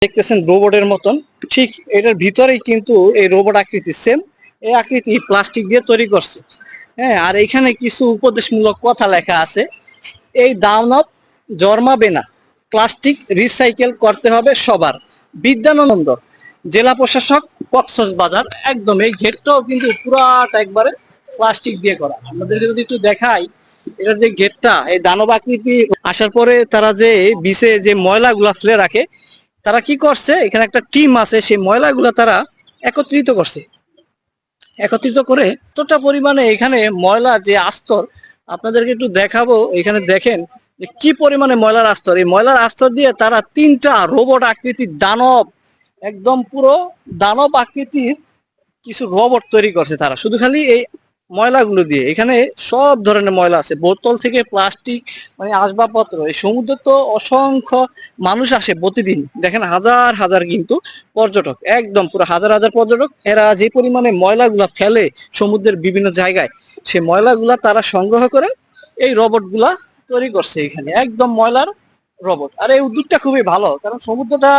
দেখতেছেন রোবটের মতন, ঠিক এটার ভিতরেই কিন্তু এই রোবট আকৃতি সেম এই আকৃতি প্লাস্টিক দিয়ে তৈরি করছে। হ্যাঁ, আর এখানে কিছু উপদেশমূলক কথা লেখা আছে। এই দানব জন্মাবে না, প্লাস্টিক রিসাইকেল করতে হবে সবার। বিদ্যানন্দ, জেলা প্রশাসক, কক্সবাজার। একদম এই গেটটাও কিন্তু পুরাটা একবারে প্লাস্টিক দিয়ে করা। আপনাদেরকে যদি একটু দেখাই, এটার যে গেটটা এই দানব আকৃতি আসার পরে তারা যে বিচে যে ময়লাগুলা ফেলে রাখে, তারা কি করছে, এখানে একটা টিম আছে, সেই ময়লাগুলা তারা একত্রিত করছে। একত্রিত করে এতটা পরিমাণে এখানে ময়লা যে আস্তর, আপনাদেরকে একটু দেখাবো। এখানে দেখেন যে কি পরিমাণে ময়লার আস্তর। এই ময়লার আস্তর দিয়ে তারা তিনটা রোবট আকৃতির দানব, একদম পুরো দানব আকৃতির কিছু রোবট তৈরি করছে তারা, শুধু খালি এই ময়লাগুলো দিয়ে। এখানে সব ধরনের ময়লা আছে, বোতল থেকে প্লাস্টিক, মানে আসবাবপত্র। এই সমুদ্রে তো অসংখ্য মানুষ আসে প্রতিদিন, দেখেন হাজার হাজার কিন্তু পর্যটক, একদম পুরো হাজার হাজার পর্যটক। এরা যে পরিমাণে ময়লাগুলা ফেলে সমুদ্রের বিভিন্ন জায়গায়, সেই ময়লাগুলা তারা সংগ্রহ করে এই রোবটগুলা তৈরি করছে এখানে, একদম ময়লার রোবট। আর এই উদ্যোগটা খুবই ভালো, কারণ সমুদ্রটা